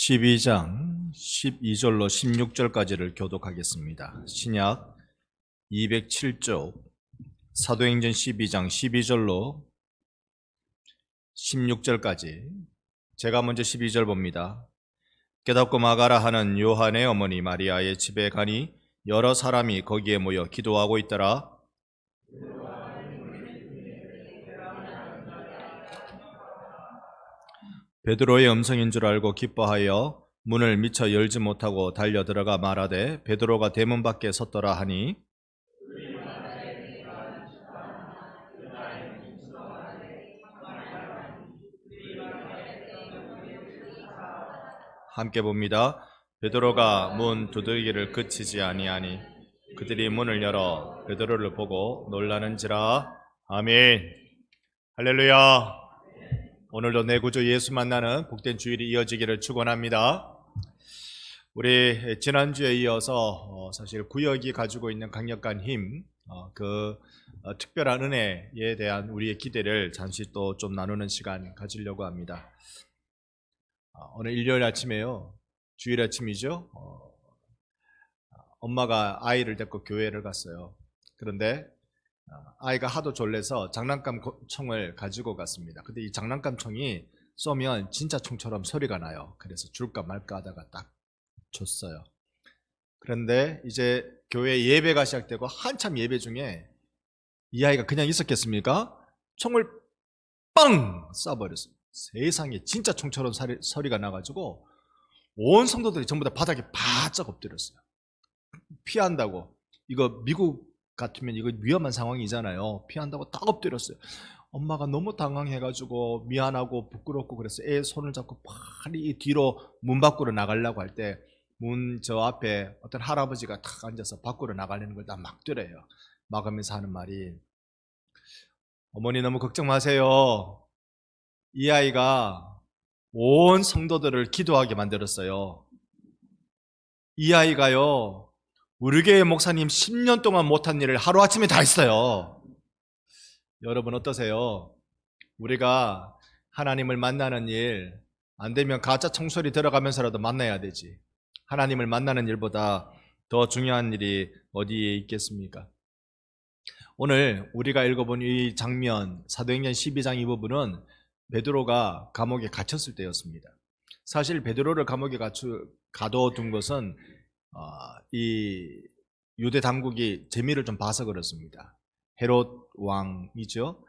12장 12절로 16절까지를 교독하겠습니다. 신약 207쪽 사도행전 12장 12절로 16절까지. 제가 먼저 12절 봅니다. 깨닫고 마가라 하는 요한의 어머니 마리아의 집에 가니 여러 사람이 거기에 모여 기도하고 있더라. 베드로의 음성인 줄 알고 기뻐하여 문을 미처 열지 못하고 달려 들어가 말하되 베드로가 대문 밖에 섰더라 하니 함께 봅니다. 베드로가 문 두들기를 그치지 아니하니 그들이 문을 열어 베드로를 보고 놀라는지라. 아멘. 할렐루야. 오늘도 내 구주 예수 만나는 복된 주일이 이어지기를 축원합니다. 우리 지난주에 이어서 사실 구역이 가지고 있는 강력한 힘, 특별한 은혜에 대한 우리의 기대를 잠시 또 좀 나누는 시간 가지려고 합니다. 오늘 일요일 아침에요. 주일 아침이죠. 엄마가 아이를 데리고 교회를 갔어요. 그런데 아이가 하도 졸려서 장난감 총을 가지고 갔습니다. 근데 이 장난감 총이 쏘면 진짜 총처럼 소리가 나요. 그래서 줄까 말까 하다가 딱 줬어요. 그런데 이제 교회 예배가 시작되고 한참 예배 중에 이 아이가 그냥 있었겠습니까? 총을 빵 쏴버렸어요. 세상에 진짜 총처럼 소리가 나가지고 온 성도들이 전부 다 바닥에 바짝 엎드렸어요. 피한다고. 이거 미국 같으면 이거 위험한 상황이잖아요. 피한다고 딱 엎드렸어요. 엄마가 너무 당황해가지고 미안하고 부끄럽고 그래서 애 손을 잡고 빨리 뒤로 문 밖으로 나가려고 할 때 문 저 앞에 어떤 할아버지가 탁 앉아서 밖으로 나가려는 걸 다 막더래요. 막으면서 하는 말이, 어머니 너무 걱정 마세요. 이 아이가 온 성도들을 기도하게 만들었어요. 이 아이가요, 우리 교회 목사님 10년 동안 못한 일을 하루아침에 다 했어요. 여러분 어떠세요? 우리가 하나님을 만나는 일, 안 되면 가짜 총소리 들어가면서라도 만나야 되지. 하나님을 만나는 일보다 더 중요한 일이 어디에 있겠습니까? 오늘 우리가 읽어본 이 장면, 사도행전 12장 이 부분은 베드로가 감옥에 갇혔을 때였습니다. 사실 베드로를 감옥에 가둬둔 것은 이 유대 당국이 재미를 좀 봐서 그렇습니다. 헤롯 왕이죠.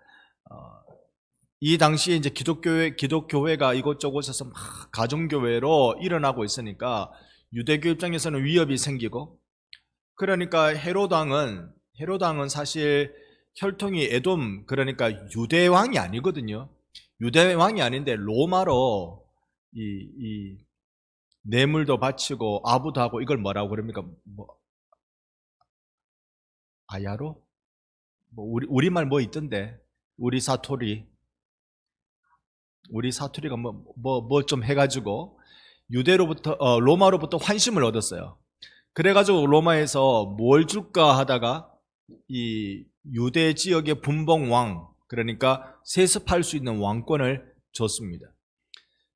이 당시에 이제 기독교회가 이곳저곳에서 막 가정교회로 일어나고 있으니까 유대교 입장에서는 위협이 생기고, 그러니까 헤롯 왕은 사실 혈통이 에돔, 그러니까 유대 왕이 아니거든요. 유대 왕이 아닌데 로마로 이 뇌물도 바치고 아부도 하고, 이걸 뭐라고 그럽니까? 아야로? 우리말 뭐 있던데? 우리 사투리가 뭐 좀 해가지고 로마로부터 환심을 얻었어요. 그래가지고 로마에서 뭘 줄까 하다가 이 유대 지역의 분봉왕, 그러니까 세습할 수 있는 왕권을 줬습니다.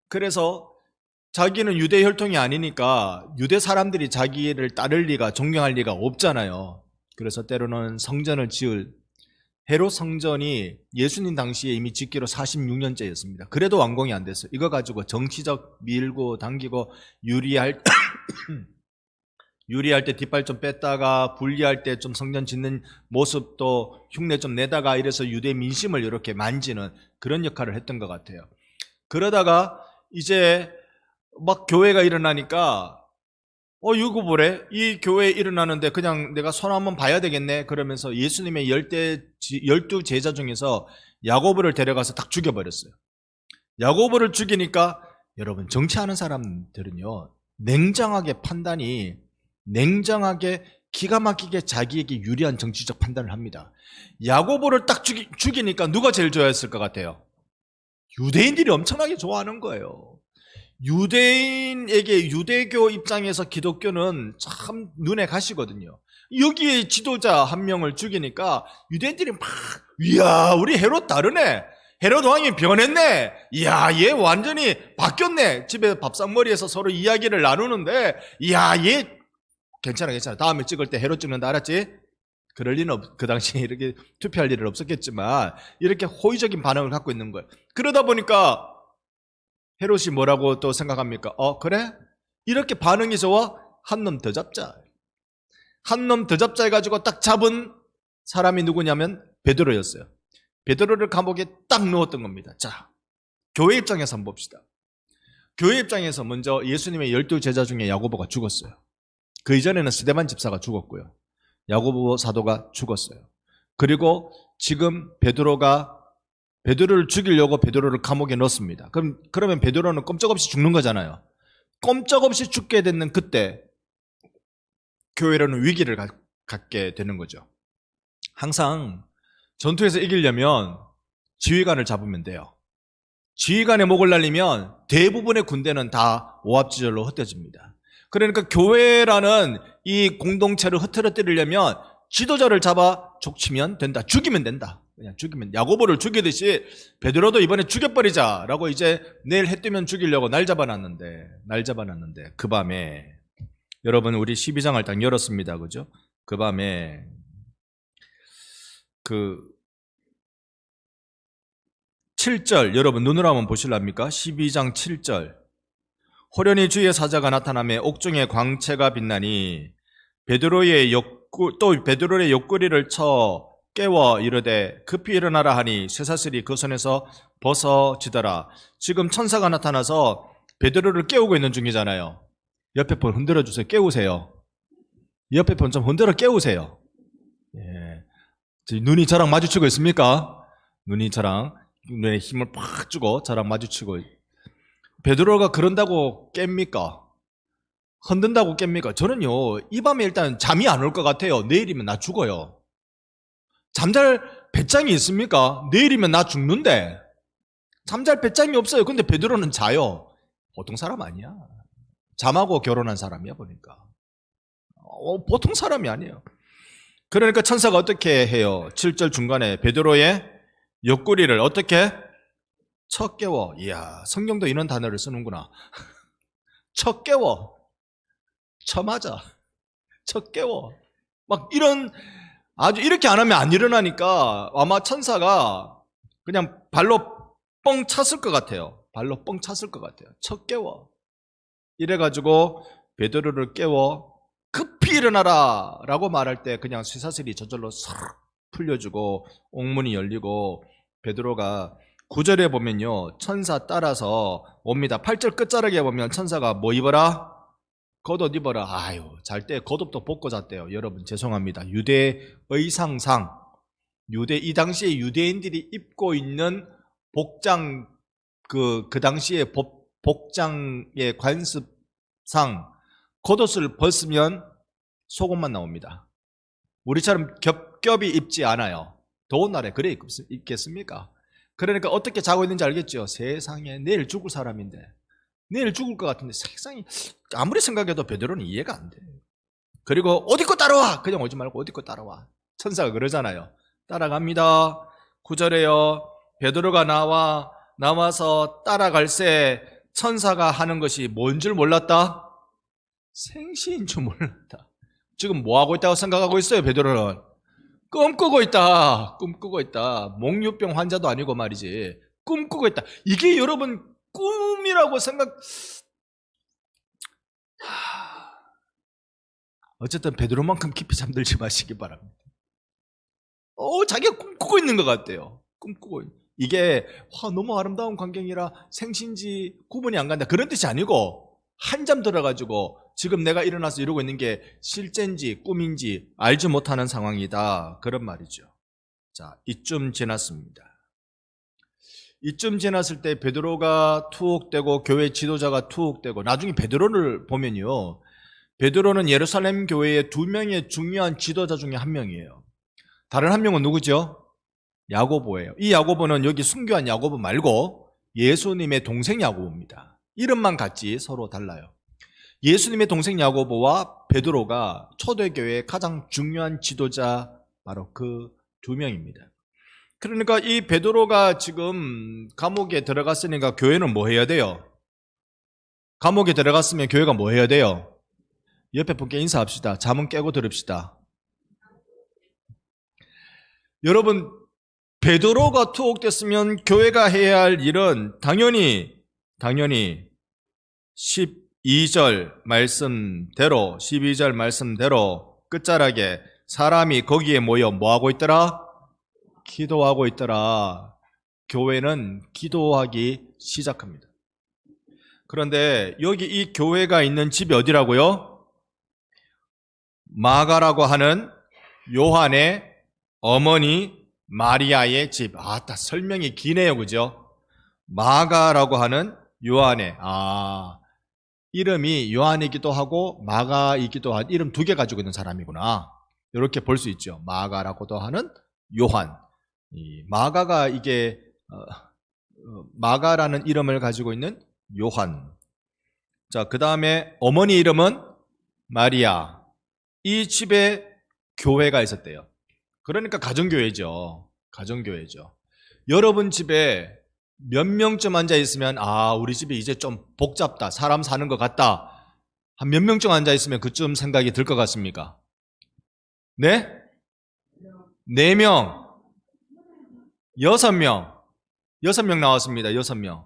그래서 자기는 유대 혈통이 아니니까 유대 사람들이 자기를 따를 리가, 존경할 리가 없잖아요. 그래서 때로는 성전을 지을, 헤롯 성전이 예수님 당시에 이미 짓기로 46년째였습니다. 그래도 완공이 안 됐어요. 이거 가지고 정치적 밀고 당기고 유리할 때 뒷발 좀 뺐다가 불리할 때 좀 성전 짓는 모습도 흉내 좀 내다가 이래서 유대 민심을 이렇게 만지는 그런 역할을 했던 것 같아요. 그러다가 이제 막 교회가 일어나니까 이거 뭐래? 이 교회에 일어나는데 그냥 내가 손 한번 봐야 되겠네. 그러면서 예수님의 12 제자 중에서 야고보를 데려가서 딱 죽여버렸어요. 야고보를 죽이니까 여러분, 정치하는 사람들은요, 냉정하게 기가 막히게 자기에게 유리한 정치적 판단을 합니다. 야고보를 딱 죽이니까 누가 제일 좋아했을 것 같아요? 유대인들이 엄청나게 좋아하는 거예요. 유대인에게, 유대교 입장에서 기독교는 참 눈에 가시거든요. 여기에 지도자 한 명을 죽이니까 유대인들이 막, 이야, 우리 헤롯 다르네. 헤롯 왕이 변했네. 이야, 얘 완전히 바뀌었네. 집에 밥상머리에서 서로 이야기를 나누는데, 이야, 얘 괜찮아. 다음에 찍을 때 헤롯 찍는다, 알았지? 그럴 리는 그 당시에 이렇게 투표할 일은 없었겠지만, 이렇게 호의적인 반응을 갖고 있는 거예요. 그러다 보니까 헤롯이 뭐라고 또 생각합니까? 그래? 이렇게 반응이 좋아? 한 놈 더 잡자. 한 놈 더 잡자 해가지고 딱 잡은 사람이 누구냐면 베드로였어요. 베드로를 감옥에 딱 넣었던 겁니다. 자, 교회 입장에서 한번 봅시다. 교회 입장에서 먼저 예수님의 12 제자 중에 야고보가 죽었어요. 그 이전에는 스데반 집사가 죽었고요. 야고보 사도가 죽었어요. 그리고 지금 베드로를 죽이려고 베드로를 감옥에 넣습니다. 그러면 베드로는 꼼짝없이 죽는 거잖아요. 꼼짝없이 죽게 되는 그때 교회로는 위기를 갖게 되는 거죠. 항상 전투에서 이기려면 지휘관을 잡으면 돼요. 지휘관의 목을 날리면 대부분의 군대는 다 오합지졸로 흩어집니다. 그러니까 교회라는 이 공동체를 흐트러뜨리려면 지도자를 잡아 족치면 된다. 죽이면 된다. 그냥 죽이면, 야고보를 죽이듯이 베드로도 이번에 죽여버리자라고 이제 내일 해 뜨면 죽이려고 날 잡아놨는데 그 밤에, 여러분 우리 12장을 딱 열었습니다. 그죠? 그 밤에 7절 여러분 눈으로 한번 보실랍니까? 12장 7절. 호련히 주의 사자가 나타나매 옥중에 광채가 빛나니 베드로의 옆구리를 쳐 깨워 이르되 급히 일어나라 하니 쇠사슬이 그 손에서 벗어지더라. 지금 천사가 나타나서 베드로를 깨우고 있는 중이잖아요. 옆에 폰 흔들어 주세요. 깨우세요. 옆에 폰 좀 흔들어 깨우세요. 예. 눈이 저랑 마주치고 있습니까? 눈이 저랑, 눈에 힘을 팍 주고 저랑 마주치고. 베드로가 그런다고 깹니까? 흔든다고 깹니까? 저는요, 이 밤에 일단 잠이 안 올 것 같아요. 내일이면 나 죽어요. 잠잘 배짱이 있습니까? 내일이면 나 죽는데. 잠잘 배짱이 없어요. 근데 베드로는 자요. 보통 사람 아니야. 잠하고 결혼한 사람이야, 보니까. 보통 사람이 아니에요. 그러니까 천사가 어떻게 해요? 7절 중간에 베드로의 옆구리를 어떻게? 쳐 깨워. 이야, 성경도 이런 단어를 쓰는구나. 쳐 깨워. 쳐 맞아. 쳐 깨워. 막 이런, 아주 이렇게 안 하면 안 일어나니까 아마 천사가 그냥 발로 뻥 찼을 것 같아요. 발로 뻥 찼을 것 같아요. 쳐 깨워. 이래가지고 베드로를 깨워 급히 일어나라 라고 말할 때 그냥 쇠사슬이 저절로 싹 풀려주고 옥문이 열리고 베드로가 9절에 보면요, 천사 따라서 옵니다. 8절 끝자락에 보면 천사가 뭐 입어라? 겉옷 입어라. 아유, 잘 때 겉옷도 벗고 잤대요. 여러분 죄송합니다. 유대 의상상, 이 당시에 유대인들이 입고 있는 복장, 그 당시에 복장의 관습상 겉옷을 벗으면 속옷만 나옵니다. 우리처럼 겹겹이 입지 않아요. 더운 날에 그래 입겠습니까? 그러니까 어떻게 자고 있는지 알겠죠? 세상에, 내일 죽을 사람인데, 내일 죽을 것 같은데 세상이, 아무리 생각해도 베드로는 이해가 안 돼. 그리고 옷 입고 따라와! 그냥 오지 말고 옷 입고 따라와. 천사가 그러잖아요. 따라갑니다. 9절에요. 베드로가 나와서 따라갈새 천사가 하는 것이 뭔 줄 몰랐다? 생시인 줄 몰랐다. 지금 뭐 하고 있다고 생각하고 있어요, 베드로는? 꿈꾸고 있다. 몽유병 환자도 아니고 말이지. 꿈꾸고 있다. 이게 여러분 꿈이라고 어쨌든 베드로만큼 깊이 잠들지 마시기 바랍니다. 자기가 꿈꾸고 있는 것 같아요. 이게 너무 아름다운 광경이라 생신지 구분이 안 간다, 그런 뜻이 아니고 한잠 들어가지고 지금 내가 일어나서 이러고 있는 게 실제인지 꿈인지 알지 못하는 상황이다, 그런 말이죠. 자, 이쯤 지났습니다. 이쯤 지났을 때 베드로가 투옥되고 교회 지도자가 투옥되고, 나중에 베드로를 보면요, 베드로는 예루살렘 교회의 2명의 중요한 지도자 중에 한 명이에요. 다른 한 명은 누구죠? 야고보예요. 이 야고보는 여기 순교한 야고보 말고 예수님의 동생 야고보입니다. 이름만 같지 서로 달라요. 예수님의 동생 야고보와 베드로가 초대교회의 가장 중요한 지도자, 바로 그 2명입니다. 그러니까 이 베드로가 지금 감옥에 들어갔으니까 교회는 뭐 해야 돼요? 감옥에 들어갔으면 교회가 뭐 해야 돼요? 옆에 분께 인사합시다. 잠은 깨고 들읍시다. 여러분, 베드로가 투옥됐으면 교회가 해야 할 일은 당연히 12절 말씀대로 끝자락에 사람이 거기에 모여 뭐하고 있더라? 기도하고 있더라. 교회는 기도하기 시작합니다. 그런데 여기 이 교회가 있는 집이 어디라고요? 마가라고 하는 요한의 어머니 마리아의 집. 아따, 설명이 기네요, 그죠? 마가라고 하는 요한의, 이름이 요한이기도 하고 마가이기도 한, 이름 두 개 가지고 있는 사람이구나. 이렇게 볼 수 있죠. 마가라고도 하는 요한. 이 마가가 이게 마가라는 이름을 가지고 있는 요한. 자, 그 다음에 어머니 이름은 마리아. 이 집에 교회가 있었대요. 그러니까 가정교회죠. 가정교회죠. 여러분 집에 몇 명쯤 앉아 있으면 우리 집이 이제 좀 복잡다. 사람 사는 것 같다. 한 몇 명쯤 앉아 있으면 그쯤 생각이 들 것 같습니까? 네? 4명. 6명. 6명 나왔습니다. 6명.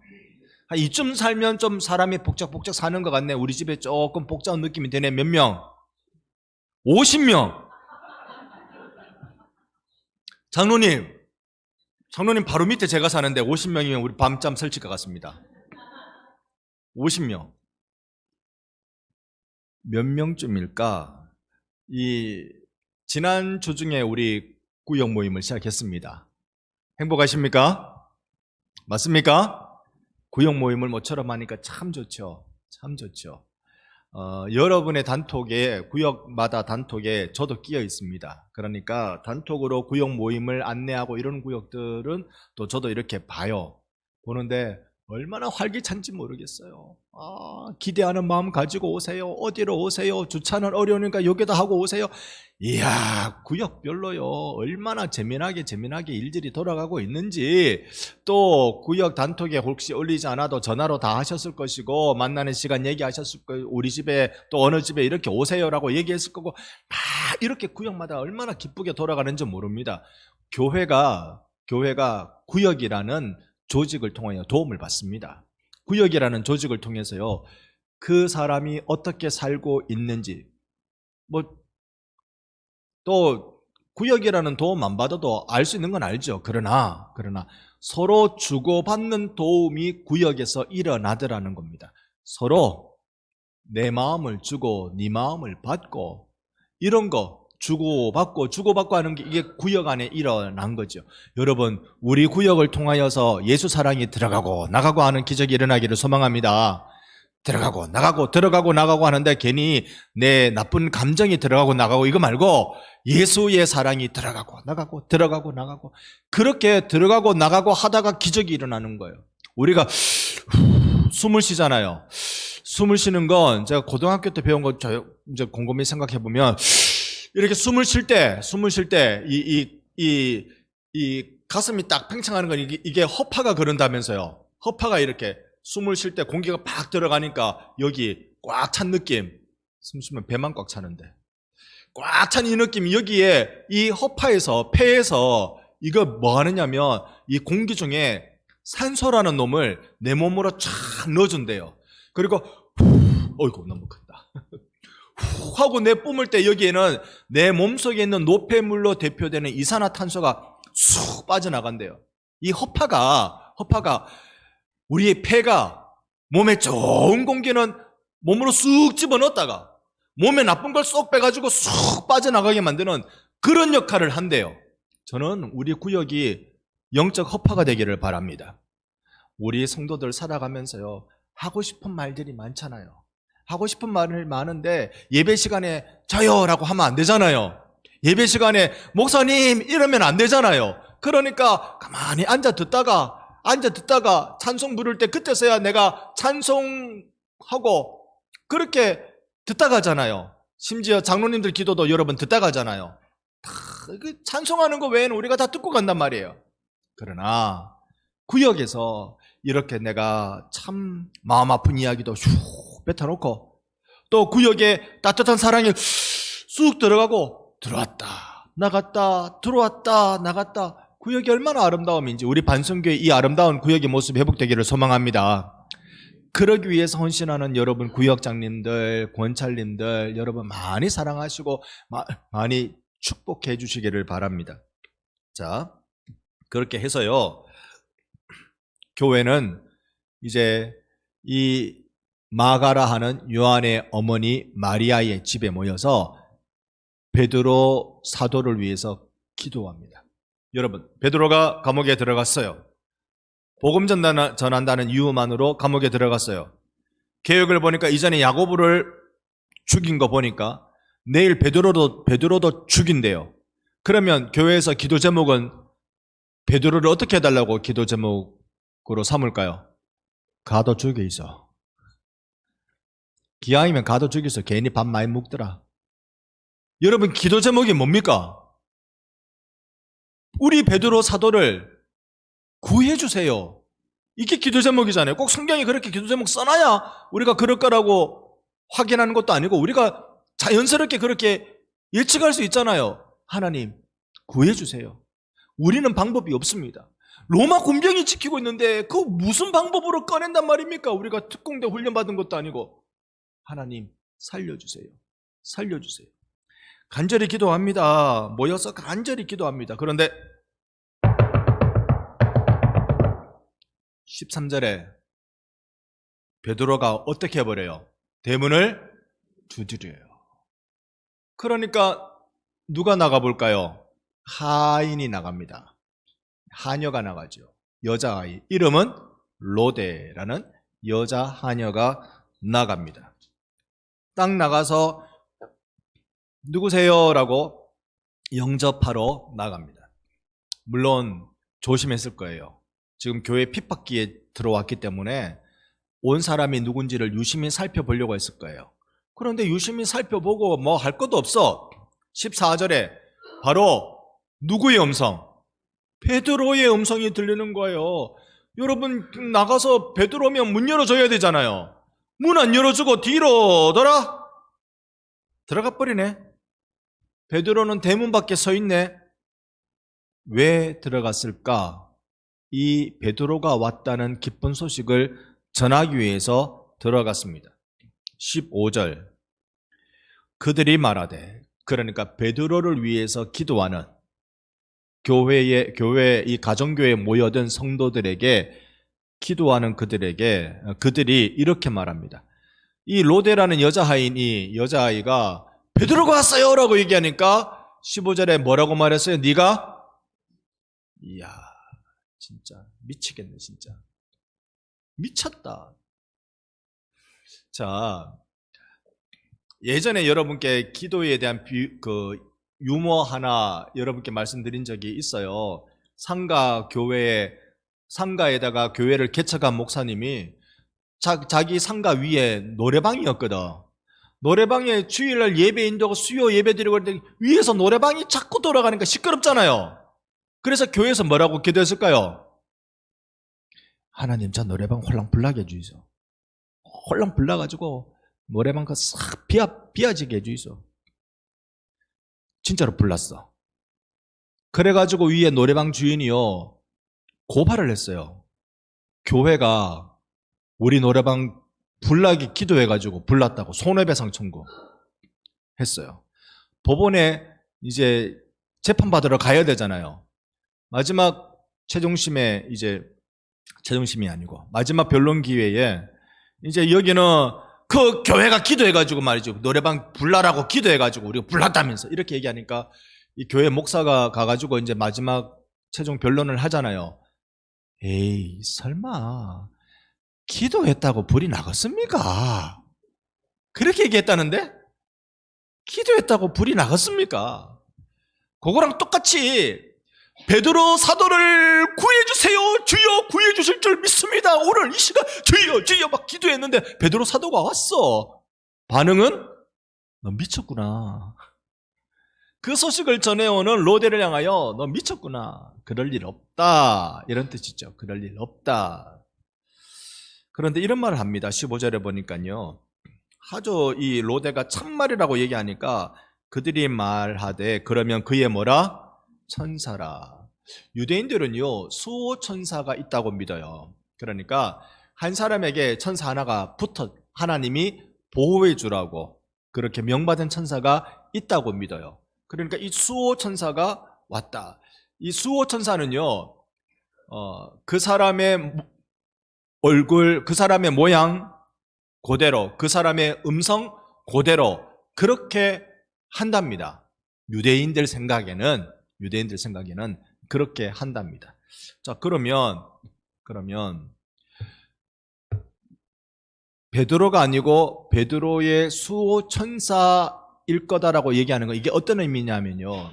이쯤 살면 좀 사람이 복작복작 사는 것 같네. 우리 집에 조금 복잡한 느낌이 되네. 몇 명? 50명. 장로님 바로 밑에 제가 사는데 50명이면 우리 밤잠 설칠 것 같습니다. 50명. 몇 명쯤일까? 지난 주 중에 우리 구역 모임을 시작했습니다. 행복하십니까? 맞습니까? 구역 모임을 모처럼 하니까 참 좋죠. 참 좋죠. 여러분의 단톡에, 구역마다 단톡에 저도 끼어 있습니다. 그러니까 단톡으로 구역 모임을 안내하고 이런 구역들은 또 저도 이렇게 봐요. 보는데 얼마나 활기찬지 모르겠어요. 기대하는 마음 가지고 오세요. 어디로 오세요. 주차는 어려우니까 여기다 하고 오세요. 이야, 구역별로요. 얼마나 재미나게 일들이 돌아가고 있는지, 또 구역 단톡에 혹시 올리지 않아도 전화로 다 하셨을 것이고, 만나는 시간 얘기하셨을 거예요. 우리 집에 또 어느 집에 이렇게 오세요라고 얘기했을 거고, 다 이렇게 구역마다 얼마나 기쁘게 돌아가는지 모릅니다. 교회가 구역이라는 조직을 통하여 도움을 받습니다. 구역이라는 조직을 통해서요, 그 사람이 어떻게 살고 있는지, 또 구역이라는 도움 안 받아도 알 수 있는 건 알죠. 그러나 서로 주고받는 도움이 구역에서 일어나더라는 겁니다. 서로 내 마음을 주고 네 마음을 받고, 이런 거 주고받고 하는 게 이게 구역 안에 일어난 거죠. 여러분, 우리 구역을 통하여서 예수 사랑이 들어가고 나가고 하는 기적이 일어나기를 소망합니다. 들어가고 나가고 하는데 괜히 내 나쁜 감정이 들어가고 나가고 이거 말고 예수의 사랑이 들어가고 나가고 그렇게 들어가고 나가고 하다가 기적이 일어나는 거예요. 우리가 숨을 쉬잖아요. 숨을 쉬는 건 제가 고등학교 때 배운 거 이제 곰곰이 생각해 보면, 이렇게 숨을 쉴 때 이 가슴이 딱 팽창하는 건 이게 허파가 그런다면서요. 허파가 이렇게 숨을 쉴 때 공기가 팍 들어가니까 여기 꽉 찬 느낌. 숨 쉬면 배만 꽉 차는데 꽉 찬 이 느낌이 여기에 이 허파에서, 폐에서 이거 뭐 하느냐면 이 공기 중에 산소라는 놈을 내 몸으로 쫙 넣어준대요. 그리고 어이구 너무 크다. 후 하고 내뿜을 때 여기에는 내 몸속에 있는 노폐물로 대표되는 이산화탄소가 쑥 빠져나간대요. 이 허파가 우리의 폐가 몸에 좋은 공기는 몸으로 쑥 집어넣었다가 몸에 나쁜 걸 쏙 빼가지고 쑥 빠져나가게 만드는 그런 역할을 한대요. 저는 우리 구역이 영적 허파가 되기를 바랍니다. 우리 성도들 살아가면서요, 하고 싶은 말들이 많잖아요. 하고 싶은 말을 많은데 예배 시간에 저요라고 하면 안 되잖아요. 예배 시간에 목사님 이러면 안 되잖아요. 그러니까 가만히 앉아 듣다가 찬송 부를 때 그때서야 내가 찬송하고 그렇게 듣다 가잖아요. 심지어 장로님들 기도도 여러분 듣다 가잖아요. 찬송하는 거 외에는 우리가 다 듣고 간단 말이에요. 그러나 구역에서 이렇게 내가 참 마음 아픈 이야기도 슉 뱉어놓고 또 구역에 따뜻한 사랑이 쑥 들어가고 들어왔다 나갔다 들어왔다 나갔다 구역이 얼마나 아름다움인지 우리 반성교회 이 아름다운 구역의 모습이 회복되기를 소망합니다. 그러기 위해서 헌신하는 여러분 구역장님들, 권찰님들 여러분 많이 사랑하시고 많이 축복해 주시기를 바랍니다. 자, 그렇게 해서요. 교회는 이제 이 마가라 하는 요한의 어머니 마리아의 집에 모여서 베드로 사도를 위해서 기도합니다. 여러분, 베드로가 감옥에 들어갔어요. 복음 전한다는 이유만으로 감옥에 들어갔어요. 계획을 보니까 이전에 야고보를 죽인 거 보니까 내일 베드로도 죽인대요. 그러면 교회에서 기도 제목은 베드로를 어떻게 해달라고 기도 제목으로 삼을까요? 가도 죽여 있어. 기왕이면 가도 죽여 있어. 괜히 밥 많이 먹더라. 여러분 기도 제목이 뭡니까? 우리 베드로 사도를 구해주세요. 이게 기도 제목이잖아요. 꼭 성경이 그렇게 기도 제목 써놔야 우리가 그럴 거라고 확인하는 것도 아니고 우리가 자연스럽게 그렇게 예측할 수 있잖아요. 하나님 구해주세요. 우리는 방법이 없습니다. 로마 군병이 지키고 있는데 그 무슨 방법으로 꺼낸단 말입니까? 우리가 특공대 훈련받은 것도 아니고. 하나님 살려주세요. 살려주세요. 간절히 기도합니다. 모여서 간절히 기도합니다. 그런데 13절에 베드로가 어떻게 해버려요? 대문을 두드려요. 그러니까 누가 나가볼까요? 하인이 나갑니다. 하녀가 나가죠. 여자아이. 이름은 로데라는 여자 하녀가 나갑니다. 딱 나가서 누구세요? 라고 영접하러 나갑니다. 물론 조심했을 거예요. 지금 교회 핍박기에 들어왔기 때문에 온 사람이 누군지를 유심히 살펴보려고 했을 거예요. 그런데 유심히 살펴보고 뭐 할 것도 없어. 14절에 바로 누구의 음성? 베드로의 음성이 들리는 거예요. 여러분 나가서 베드로면 문 열어줘야 되잖아요. 문 안 열어주고 뒤로 돌아 들어가 버리네. 베드로는 대문 밖에 서 있네. 왜 들어갔을까? 이 베드로가 왔다는 기쁜 소식을 전하기 위해서 들어갔습니다. 15절 그들이 말하되, 그러니까 베드로를 위해서 기도하는 교회 이 가정교회에 모여든 성도들에게 기도하는 그들이 이렇게 말합니다. 이 로데라는 여자아이가 베드로가 왔어요 라고 얘기하니까 15절에 뭐라고 말했어요? 네가? 이야 진짜 미치겠네. 진짜 미쳤다. 자, 예전에 여러분께 기도에 대한 유머 하나 여러분께 말씀드린 적이 있어요. 상가에다가 교회를 개척한 목사님이 자기 상가 위에 노래방이었거든. 노래방에 주일날 예배인다고 수요 예배 드리고 있는데 위에서 노래방이 자꾸 돌아가니까 시끄럽잖아요. 그래서 교회에서 뭐라고 기도했을까요? 하나님 저 노래방 홀랑불나게 해주이소. 홀랑불나가지고 노래방 싹 비어지게 해주이소. 진짜로 불났어. 그래가지고 위에 노래방 주인이요 고발을 했어요. 교회가 우리 노래방 불나게 기도해가지고 불났다고 손해배상 청구했어요. 법원에 이제 재판받으러 가야 되잖아요. 마지막 최종심이 아니고 마지막 변론 기회에 이제 여기는 그 교회가 기도해가지고 말이죠. 노래방 불나라고 기도해가지고 우리가 불났다면서 이렇게 얘기하니까 이 교회 목사가 가가지고 이제 마지막 최종 변론을 하잖아요. 에이 설마 기도했다고 불이 나겠습니까? 그렇게 얘기했다는데? 기도했다고 불이 나겠습니까? 그거랑 똑같이 베드로 사도를 구해주세요. 주여 구해주실 줄 믿습니다. 오늘 이 시간 주여 막 기도했는데 베드로 사도가 왔어. 반응은? 너 미쳤구나. 그 소식을 전해오는 로데를 향하여 너 미쳤구나. 그럴 일 없다. 이런 뜻이죠. 그럴 일 없다. 그런데 이런 말을 합니다. 15절에 보니까요. 하죠. 이 로데가 참말이라고 얘기하니까 그들이 말하되 그러면 그의 뭐라? 천사라. 유대인들은요, 수호 천사가 있다고 믿어요. 그러니까 한 사람에게 천사 하나가 하나님이 보호해 주라고 그렇게 명받은 천사가 있다고 믿어요. 그러니까 이 수호 천사가 왔다. 이 수호 천사는요, 그 사람의 얼굴, 그 사람의 모양 그대로, 그 사람의 음성 그대로 그렇게 한답니다. 유대인들 생각에는 그렇게 한답니다. 자, 그러면 베드로가 아니고 베드로의 수호 천사일 거다라고 얘기하는 거, 이게 어떤 의미냐면요.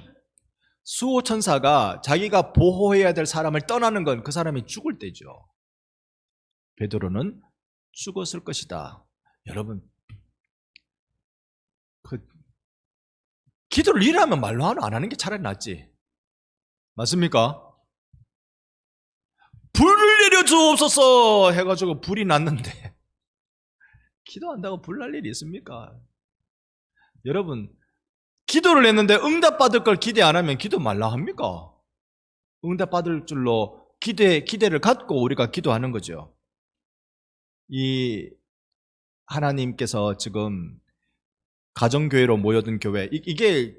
수호 천사가 자기가 보호해야 될 사람을 떠나는 건 그 사람이 죽을 때죠. 베드로는 죽었을 것이다. 여러분, 기도를 일하면 말로 안 하는 게 차라리 낫지. 맞습니까? 불을 내려 주옵소서 해가지고 불이 났는데 기도한다고 불 날 일이 있습니까? 여러분, 기도를 했는데 응답받을 걸 기대 안 하면 기도 말라 합니까? 응답받을 줄로 기대를 갖고 우리가 기도하는 거죠. 이 하나님께서 지금 가정교회로 모여든 교회, 이게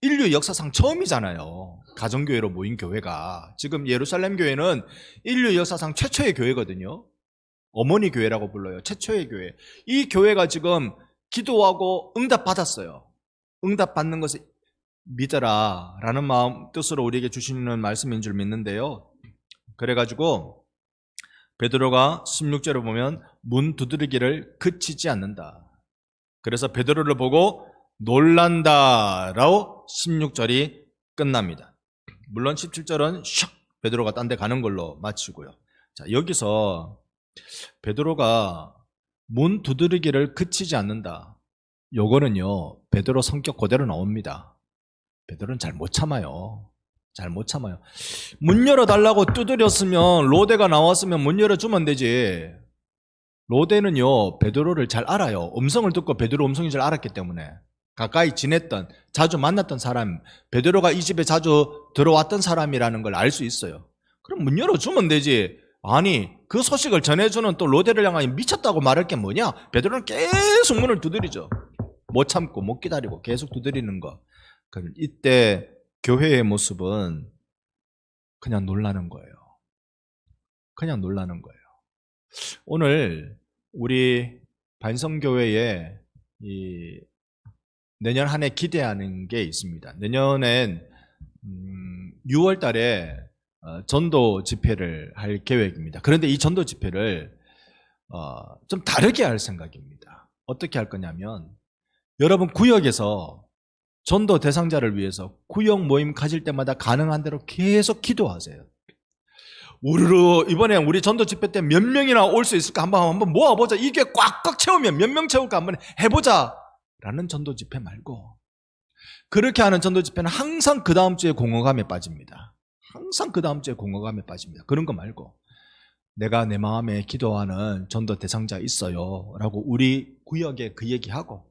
인류 역사상 처음이잖아요. 가정교회로 모인 교회가. 지금 예루살렘 교회는 인류 역사상 최초의 교회거든요. 어머니 교회라고 불러요. 최초의 교회. 이 교회가 지금 기도하고 응답받았어요. 응답받는 것을 믿어라 라는 마음 뜻으로 우리에게 주시는 말씀인 줄 믿는데요. 그래가지고 베드로가 16절을 보면 문 두드리기를 그치지 않는다. 그래서 베드로를 보고 놀란다 라고 16절이 끝납니다. 물론 17절은 샥 베드로가 딴 데 가는 걸로 마치고요. 자, 여기서 베드로가 문 두드리기를 그치지 않는다. 요거는요, 베드로 성격 그대로 나옵니다. 베드로는 잘 못 참아요. 문 열어달라고 두드렸으면, 로데가 나왔으면 문 열어주면 되지. 로데는요, 베드로를 잘 알아요. 음성을 듣고 베드로 음성인 줄 알았기 때문에. 가까이 지냈던, 자주 만났던 사람, 베드로가 이 집에 자주 들어왔던 사람이라는 걸 알 수 있어요. 그럼 문 열어주면 되지. 아니, 그 소식을 전해주는 또 로데를 향하여 미쳤다고 말할 게 뭐냐? 베드로는 계속 문을 두드리죠. 못 참고 못 기다리고 계속 두드리는 거. 그럼 이때 교회의 모습은 그냥 놀라는 거예요. 오늘 우리 반성교회에 이 내년 한 해 기대하는 게 있습니다. 내년엔 6월 달에 전도 집회를 할 계획입니다. 그런데 이 전도 집회를 좀 다르게 할 생각입니다. 어떻게 할 거냐면, 여러분 구역에서 전도 대상자를 위해서 구역 모임 가질 때마다 가능한 대로 계속 기도하세요. 우르르 이번에 우리 전도 집회 때 몇 명이나 올 수 있을까 한번 모아보자. 이게 꽉꽉 채우면 몇 명 채울까 한번 해보자 라는 전도 집회 말고, 그렇게 하는 전도 집회는 항상 그 다음 주에 공허감에 빠집니다. 그런 거 말고, 내가 내 마음에 기도하는 전도 대상자 있어요 라고 우리 구역에 그 얘기하고,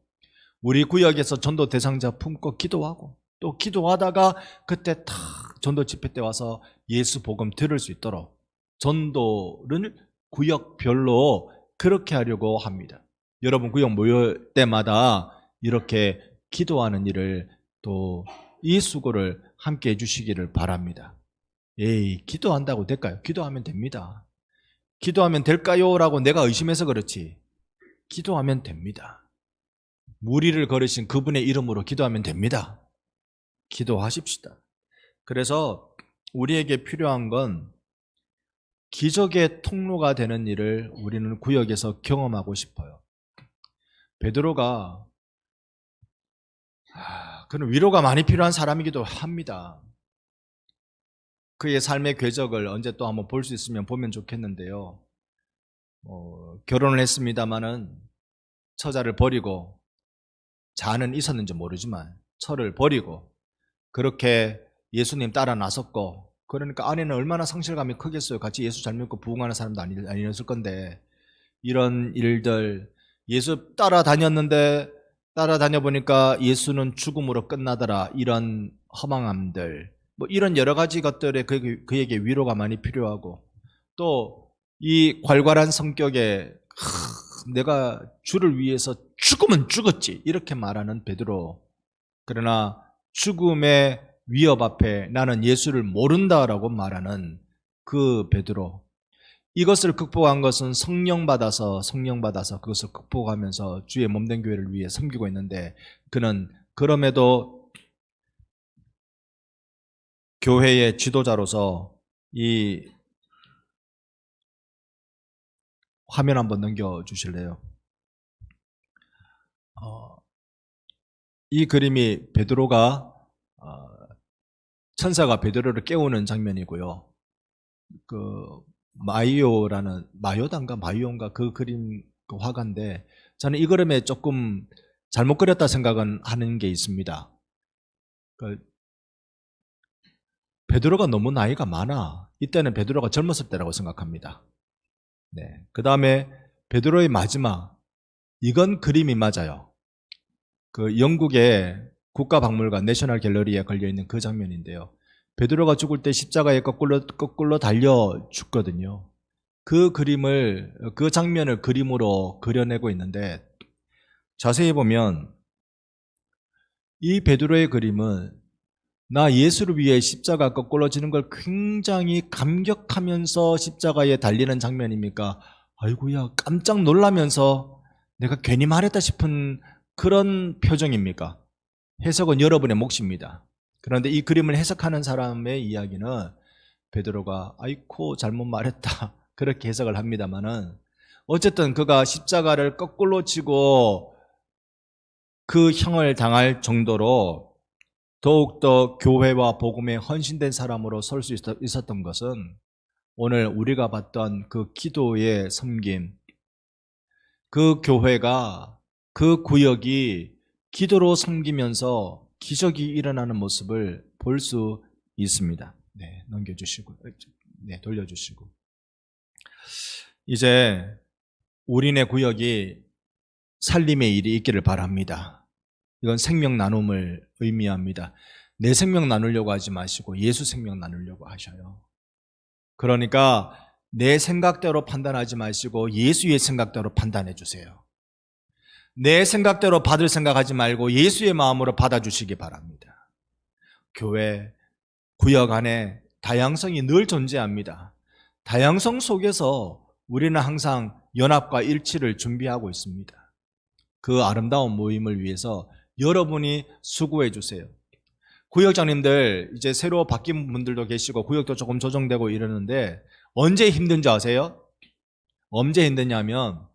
우리 구역에서 전도 대상자 품고 기도하고, 또 기도하다가 그때 탁 전도 집회 때 와서 예수 복음 들을 수 있도록 전도를 구역별로 그렇게 하려고 합니다. 여러분 구역 모일 때마다 이렇게 기도하는 일을, 또 이 수고를 함께 해주시기를 바랍니다. 에이, 기도한다고 될까요? 기도하면 됩니다. 기도하면 될까요? 라고 내가 의심해서 그렇지, 기도하면 됩니다. 무리를 걸으신 그분의 이름으로 기도하면 됩니다. 기도하십시다. 그래서 우리에게 필요한 건 기적의 통로가 되는 일을 우리는 구역에서 경험하고 싶어요. 베드로가 그는 위로가 많이 필요한 사람이기도 합니다. 그의 삶의 궤적을 언제 또 한번 볼 수 있으면 보면 좋겠는데요. 결혼을 했습니다마는 처자를 버리고, 자는 있었는지 모르지만 처를 버리고 그렇게 예수님 따라 나섰고, 그러니까 안에는 얼마나 상실감이 크겠어요. 같이 예수 잘 믿고 부흥하는 사람도 아니었을 건데 이런 일들, 예수 따라다녀 보니까 예수는 죽음으로 끝나더라. 이런 허망함들, 뭐 이런 여러 가지 것들에 그에게 위로가 많이 필요하고, 또 이 괄괄한 성격에 내가 주를 위해서 죽으면 죽었지 이렇게 말하는 베드로, 그러나 죽음의 위협 앞에 나는 예수를 모른다라고 말하는 그 베드로, 이것을 극복한 것은 성령 받아서 그것을 극복하면서 주의 몸된 교회를 위해 섬기고 있는데, 그는 그럼에도 교회의 지도자로서 이 화면 한번 넘겨주실래요? 이 그림이 베드로가 천사가 베드로를 깨우는 장면이고요. 그 마요인가 그 그림 그 화가인데, 저는 이 그림에 조금 잘못 그렸다 생각은 하는 게 있습니다. 그 베드로가 너무 나이가 많아. 이때는 베드로가 젊었을 때라고 생각합니다. 네. 그 다음에 베드로의 마지막, 이건 그림이 맞아요. 그 영국의 국가박물관 내셔널 갤러리에 걸려있는 그 장면인데요. 베드로가 죽을 때 십자가에 거꾸로 달려 죽거든요. 그 장면을 그림으로 그려내고 있는데, 자세히 보면 이 베드로의 그림은 나 예수를 위해 십자가 거꾸로 지는 걸 굉장히 감격하면서 십자가에 달리는 장면입니까? 아이고야, 깜짝 놀라면서 내가 괜히 말했다 싶은 그런 표정입니까? 해석은 여러분의 몫입니다. 그런데 이 그림을 해석하는 사람의 이야기는 베드로가 아이코 잘못 말했다 그렇게 해석을 합니다만은, 어쨌든 그가 십자가를 거꾸로 지고 그 형을 당할 정도로 더욱더 교회와 복음에 헌신된 사람으로 설 수 있었던 것은 오늘 우리가 봤던 그 기도의 섬김, 그 교회가, 그 구역이 기도로 섬기면서 기적이 일어나는 모습을 볼 수 있습니다. 네, 넘겨주시고, 네, 돌려주시고. 이제 우리네 구역이 살림의 일이 있기를 바랍니다. 이건 생명 나눔을 의미합니다. 내 생명 나누려고 하지 마시고 예수 생명 나누려고 하셔요. 그러니까 내 생각대로 판단하지 마시고 예수의 생각대로 판단해 주세요. 내 생각대로 받을 생각하지 말고 예수의 마음으로 받아주시기 바랍니다. 교회, 구역 안에 다양성이 늘 존재합니다. 다양성 속에서 우리는 항상 연합과 일치를 준비하고 있습니다. 그 아름다운 모임을 위해서 여러분이 수고해 주세요. 구역장님들 이제 새로 바뀐 분들도 계시고 구역도 조금 조정되고 이러는데, 언제 힘든지 아세요? 언제 힘드냐면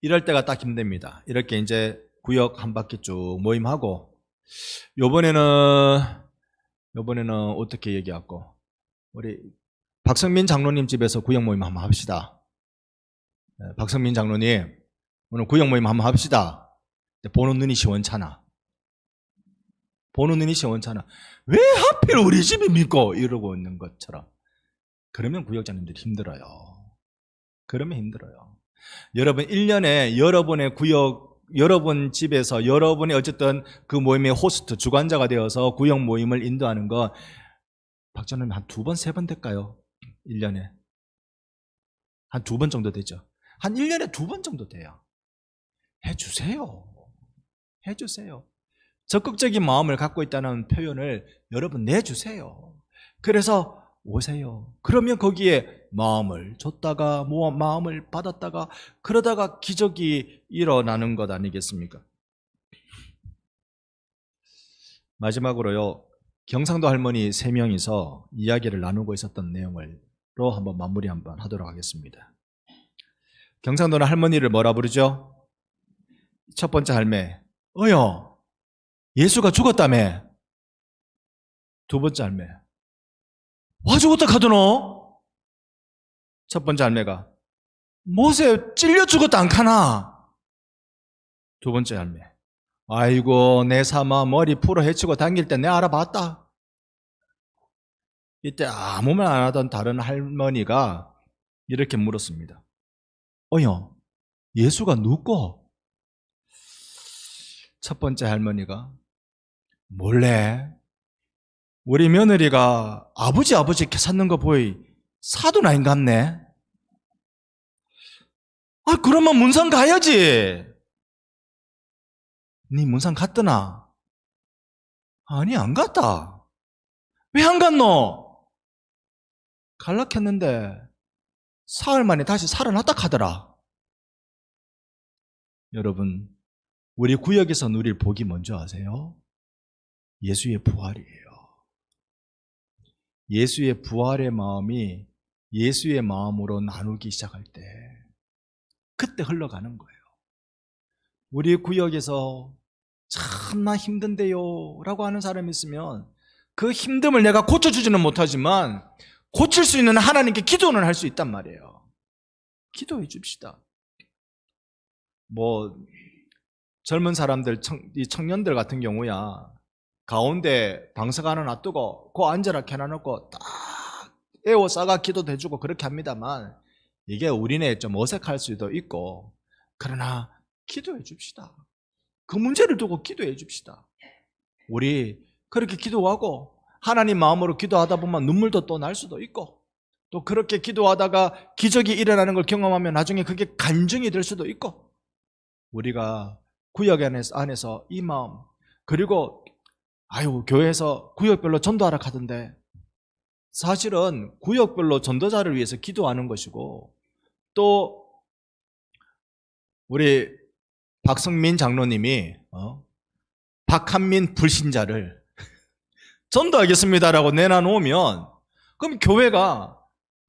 이럴 때가 딱 힘듭니다. 이렇게 이제 구역 한 바퀴 쭉 모임하고, 요번에는 어떻게 얘기하고, 우리 박성민 장로님 집에서 구역 모임 한번 합시다. 박성민 장로님 오늘 구역 모임 한번 합시다. 보는 눈이 시원찮아. 보는 눈이 시원찮아. 왜 하필 우리 집입니까? 이러고 있는 것처럼. 그러면 구역장님들이 힘들어요. 그러면 힘들어요. 여러분 1년에 여러분의 구역, 여러분 집에서 여러분이 어쨌든 그 모임의 호스트, 주관자가 되어서 구역 모임을 인도하는 거 박장로님 한 2번, 3번 될까요? 1년에 한 2번 정도 되죠. 한 1년에 2번 정도 돼요. 해주세요. 해주세요. 적극적인 마음을 갖고 있다는 표현을 여러분 내주세요. 그래서 오세요. 그러면 거기에 마음을 줬다가 마음을 받았다가 그러다가 기적이 일어나는 것 아니겠습니까? 마지막으로요, 경상도 할머니 3명이서 이야기를 나누고 있었던 내용으로 한번 마무리 한번 하도록 하겠습니다. 경상도는 할머니를 뭐라 부르죠? 첫 번째 할매, 어여 예수가 죽었다며. 두 번째 할매, 와 죽었다 카드노? 첫 번째 할매가 못에 찔려 죽었다 안 카나? 두 번째 할매, 아이고 내 사마 머리 풀어 헤치고 당길 때 내 알아봤다. 이때 아무 말 안 하던 다른 할머니가 이렇게 물었습니다. 어여, 예수가 누구? 첫 번째 할머니가 몰래 우리 며느리가 아버지 이렇게 찾는 거 보이 사돈아인 같네. 아, 그러면 문산 가야지. 네 문산 갔더나? 아니, 안 갔다. 왜 안 갔노? 갈락했는데 사흘 만에 다시 살아났다 카더라. 여러분, 우리 구역에서 누릴 복이 뭔지 아세요? 예수의 부활이에요. 예수의 부활의 마음이 예수의 마음으로 나누기 시작할 때 그때 흘러가는 거예요. 우리 구역에서 참나 힘든데요 라고 하는 사람이 있으면 그 힘듦을 내가 고쳐주지는 못하지만 고칠 수 있는 하나님께 기도는 할 수 있단 말이에요. 기도해 줍시다. 젊은 사람들, 이 청년들 같은 경우야 가운데 방석 하나 놔두고 그 앉아라 켜놔놓고 딱 애워 싸가 기도도 해주고 그렇게 합니다만 이게 우리네 좀 어색할 수도 있고 그러나 기도해 줍시다. 그 문제를 두고 기도해 줍시다. 우리 그렇게 기도하고 하나님 마음으로 기도하다 보면 눈물도 또 날 수도 있고 또 그렇게 기도하다가 기적이 일어나는 걸 경험하면 나중에 그게 간증이 될 수도 있고 우리가 구역 안에서 이 마음 그리고 교회에서 구역별로 전도하라 하던데 사실은 구역별로 전도자를 위해서 기도하는 것이고 또 우리 박성민 장로님이 박한민 불신자를 전도하겠습니다라고 내놔놓으면 그럼 교회가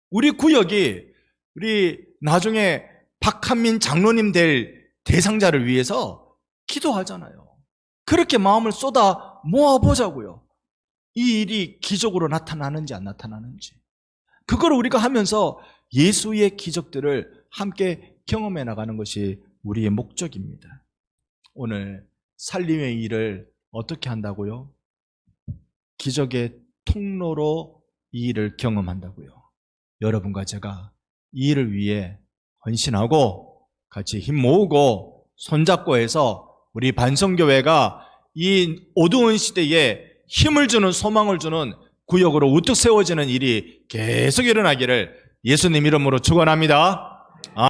우리 구역이 우리 나중에 박한민 장로님 될 대상자를 위해서 기도하잖아요. 그렇게 마음을 쏟아 모아보자고요. 이 일이 기적으로 나타나는지 안 나타나는지 그걸 우리가 하면서 예수의 기적들을 함께 경험해 나가는 것이 우리의 목적입니다. 오늘 살림의 일을 어떻게 한다고요? 기적의 통로로 이 일을 경험한다고요. 여러분과 제가 이 일을 위해 헌신하고 같이 힘 모으고 손잡고 해서 우리 반성교회가 이 어두운 시대에 힘을 주는 소망을 주는 구역으로 우뚝 세워지는 일이 계속 일어나기를 예수님 이름으로 축원합니다.